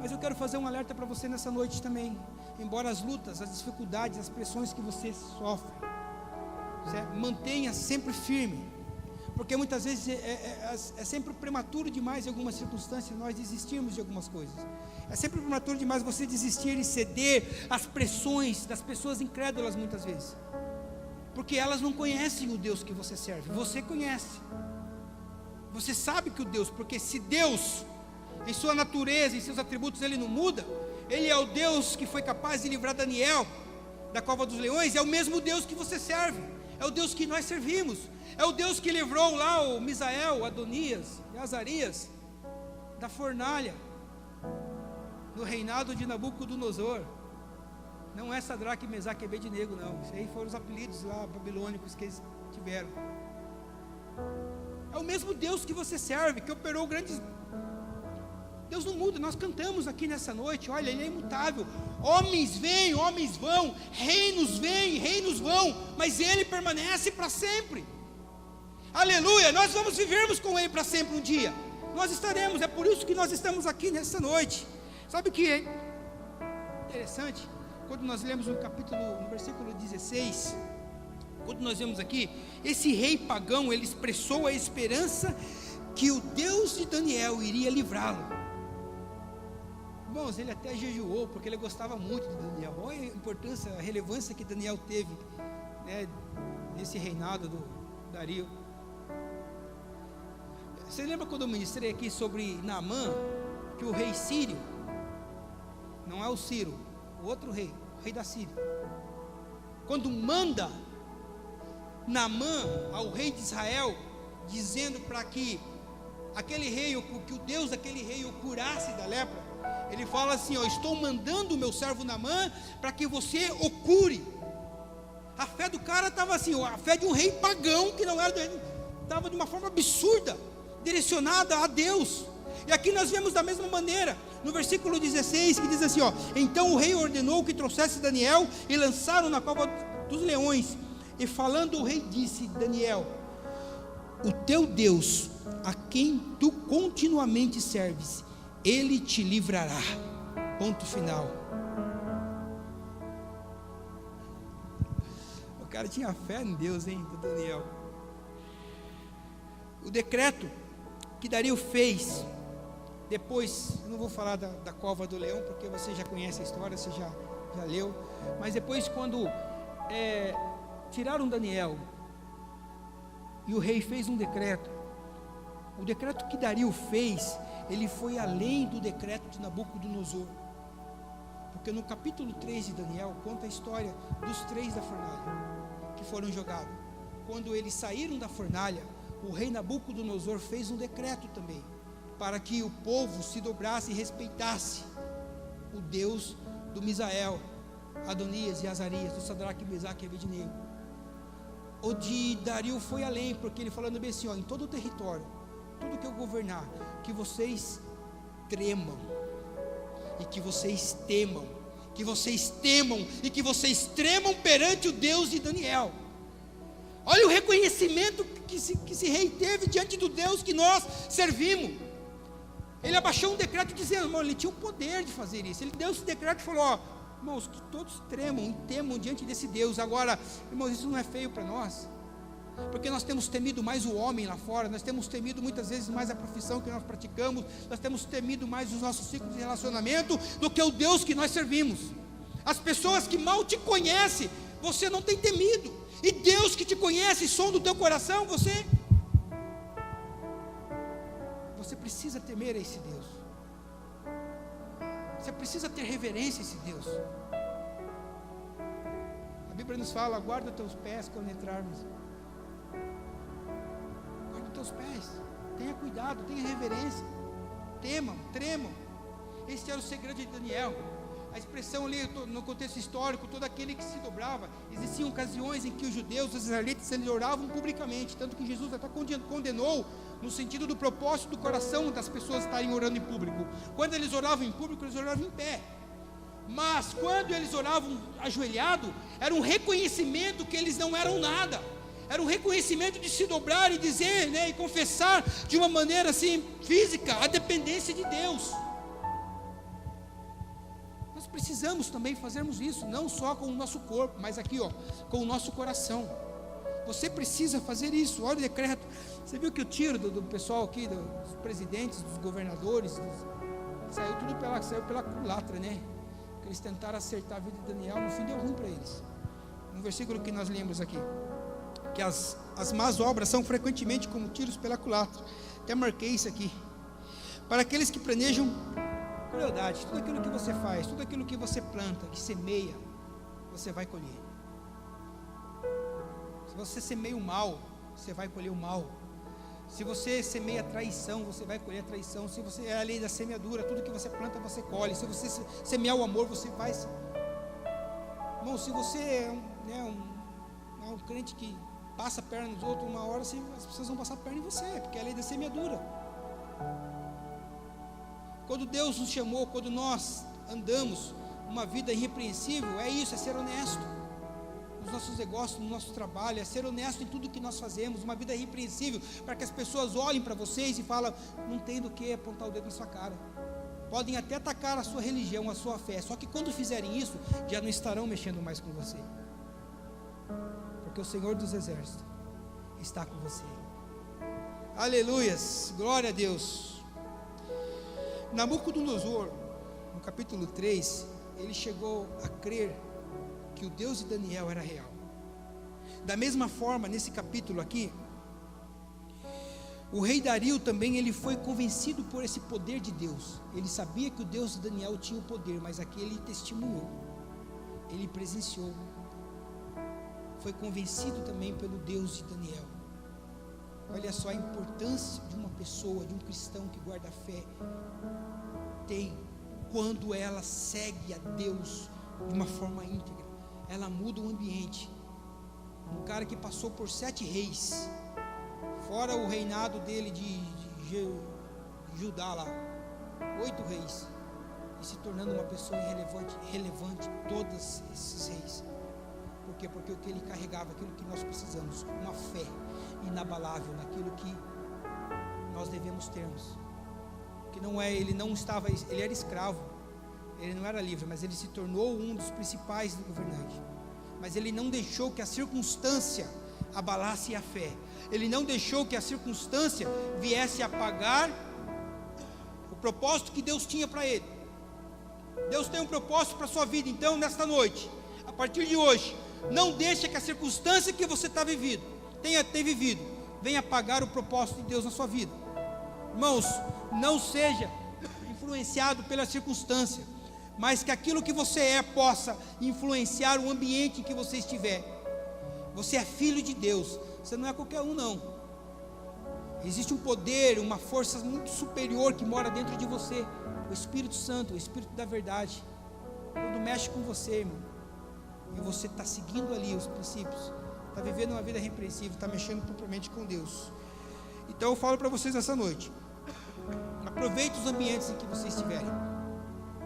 Mas eu quero fazer um alerta para você nessa noite também. Embora as lutas, as dificuldades, as pressões que você sofre, certo? Mantenha sempre firme. Porque muitas vezes é sempre prematuro demais em algumas circunstâncias nós desistirmos de algumas coisas. É sempre prematuro demais você desistir e ceder às pressões das pessoas incrédulas muitas vezes. Porque elas não conhecem o Deus que você serve. Você conhece. Você sabe que o Deus, porque se Deus, em sua natureza, em seus atributos, Ele não muda, Ele é o Deus que foi capaz de livrar Daniel da cova dos leões, é o mesmo Deus que você serve, é o Deus que nós servimos, é o Deus que livrou lá o Misael, Adonias e Azarias da fornalha, no reinado de Nabucodonosor. Não é Sadraque, Mesaque e Abednego, não, isso aí foram os apelidos lá babilônicos que eles tiveram. É o mesmo Deus que você serve, que operou grandes... Deus não muda, nós cantamos aqui nessa noite, olha, Ele é imutável. Homens vêm, homens vão, reinos vêm, reinos vão, mas Ele permanece para sempre. Aleluia, nós vamos vivermos com Ele para sempre um dia. Nós estaremos, é por isso que nós estamos aqui nessa noite. Sabe o que é interessante? Quando nós lemos no versículo 16... Quando nós vemos aqui, esse rei pagão, ele expressou a esperança que o Deus de Daniel iria livrá-lo. Irmãos, ele até jejuou, porque ele gostava muito de Daniel. Olha a importância, a relevância que Daniel teve, né, nesse reinado do Dario. Você lembra quando eu ministrei aqui sobre Naamã, que o rei sírio, não é o Ciro, o outro rei, o rei da Síria, quando manda Naamã ao rei de Israel, dizendo para que aquele rei, que o Deus daquele rei o curasse da lepra, ele fala assim, ó, estou mandando o meu servo Naamã para que você o cure. A fé do cara estava assim, a fé de um rei pagão, que não era dele, estava de uma forma absurda, direcionada a Deus. E aqui nós vemos da mesma maneira, no versículo 16, que diz assim, ó, então o rei ordenou que trouxesse Daniel e lançaram na cova dos leões. E falando o rei disse, Daniel, o teu Deus, a quem tu continuamente serves, Ele te livrará. Ponto final. O cara tinha fé em Deus, hein, do Daniel. O decreto que Dario fez, depois, eu não vou falar da cova do leão, porque você já conhece a história, você já leu, mas depois quando tiraram Daniel, e o rei fez um decreto. O decreto que Dario fez, ele foi além do decreto de Nabucodonosor, porque no capítulo 3 de Daniel, conta a história dos 3 da fornalha, que foram jogados. Quando eles saíram da fornalha, o rei Nabucodonosor fez um decreto também, para que o povo se dobrasse e respeitasse o Deus do Misael, Adonias e Azarias, do Sadraque, Mesaque e Abednego. O de Dario foi além, porque ele falando bem assim, ó, em todo o território, tudo que eu governar, que vocês tremam, e que vocês temam, e que vocês tremam perante o Deus de Daniel. Olha o reconhecimento que esse rei teve diante do Deus que nós servimos. Ele abaixou um decreto dizendo, irmão, ele tinha o poder de fazer isso. Ele deu esse decreto e falou, ó, irmãos, que todos tremam e temam diante desse Deus. Agora, irmãos, isso não é feio para nós, porque nós temos temido mais o homem lá fora, nós temos temido muitas vezes mais a profissão que nós praticamos, nós temos temido mais os nossos ciclos de relacionamento do que o Deus que nós servimos. As pessoas que mal te conhecem, você não tem temido, e Deus que te conhece, som do teu coração, você precisa temer a esse Deus, você precisa ter reverência a esse Deus. A Bíblia nos fala, guarda teus pés quando entrarmos. Guarda teus pés, tenha cuidado, tenha reverência, temam, tremam. Esse era o segredo de Daniel. A expressão ali no contexto histórico, todo aquele que se dobrava. Existiam ocasiões em que os judeus, os israelitas, eles oravam publicamente, tanto que Jesus até condenou, no sentido do propósito do coração das pessoas estarem orando em público. Quando eles oravam em público, eles oravam em pé. Mas quando eles oravam ajoelhado, era um reconhecimento que eles não eram nada. Era um reconhecimento de se dobrar e dizer, né, e confessar de uma maneira assim, física, a dependência de Deus. Nós precisamos também fazermos isso, não só com o nosso corpo, mas aqui, ó, com o nosso coração. Você precisa fazer isso. Olha o decreto. Você viu que o tiro do pessoal aqui, dos presidentes, dos governadores, saiu pela culatra, né? Porque eles tentaram acertar a vida de Daniel, no fim deu ruim para eles. Um versículo que nós lemos aqui, que as más obras são frequentemente como tiros pela culatra. Até marquei isso aqui. Para aqueles que planejam crueldade, tudo aquilo que você faz, tudo aquilo que você planta, que semeia, você vai colher. Se você semeia o mal, você vai colher o mal. Se você semeia traição, você vai colher traição. Se você é a lei da semeadura, tudo que você planta, você colhe. Se você semear o amor, você vai. Irmão, se você é um crente que passa a perna nos outros, uma hora as pessoas vão passar a perna em você, porque é a lei da semeadura. Quando Deus nos chamou, quando nós andamos uma vida irrepreensível, é isso, é ser honesto nos nossos negócios, no nosso trabalho, é ser honesto em tudo que nós fazemos, uma vida irrepreensível, para que as pessoas olhem para vocês e falem, não tem do que apontar o dedo na sua cara. Podem até atacar a sua religião, a sua fé, só que quando fizerem isso, já não estarão mexendo mais com você, porque o Senhor dos Exércitos está com você. Aleluias, glória a Deus. Nabucodonosor, no capítulo 3, ele chegou a crer que o Deus de Daniel era real. Da mesma forma, nesse capítulo aqui, o rei Dario também, ele foi convencido por esse poder de Deus. Ele sabia que o Deus de Daniel tinha o poder, mas aqui ele testemunhou, ele presenciou, foi convencido também pelo Deus de Daniel. Olha só a importância de uma pessoa, de um cristão que guarda a fé, tem quando ela segue a Deus de uma forma íntegra. Ela muda o ambiente. Um cara que passou por 7 reis, fora o reinado dele de Judá lá, 8 reis, e se tornando uma pessoa relevante todos esses reis. Por quê? Porque o que ele carregava, aquilo que nós precisamos, uma fé inabalável naquilo que nós devemos termos. Que não é, ele não estava, ele era escravo, ele não era livre, mas ele se tornou um dos principais governantes. Mas ele não deixou que a circunstância abalasse a fé. Ele não deixou que a circunstância viesse apagar o propósito que Deus tinha para ele. Deus tem um propósito para a sua vida. Então, nesta noite, a partir de hoje, não deixe que a circunstância que você tem vivido, venha apagar o propósito de Deus na sua vida. Irmãos, não seja influenciado pela circunstância, mas que aquilo que você é possa influenciar o ambiente em que você estiver. Você é filho de Deus, você não é qualquer um não. Existe um poder, uma força muito superior que mora dentro de você, o Espírito Santo, o Espírito da verdade. Quando mexe com você, irmão, e você está seguindo ali os princípios, está vivendo uma vida repreensível, está mexendo propriamente com Deus. Então eu falo para vocês essa noite, aproveite os ambientes em que vocês estiverem.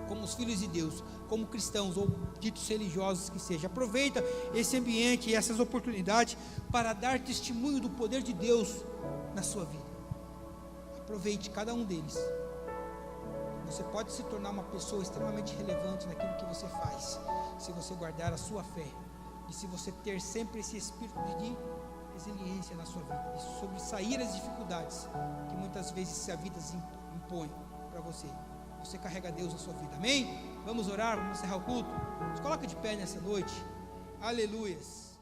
como os filhos de Deus, como cristãos ou ditos religiosos que seja. Aproveita esse ambiente e essas oportunidades para dar testemunho do poder de Deus na sua vida. Aproveite cada um deles. Você pode se tornar uma pessoa extremamente relevante naquilo que você faz, se você guardar a sua fé e se você ter sempre esse espírito de resiliência na sua vida, e sobressair as dificuldades que muitas vezes a vida impõe para você. Você carrega Deus na sua vida, amém? Vamos orar, vamos encerrar o culto. Nos coloca de pé nessa noite, aleluias.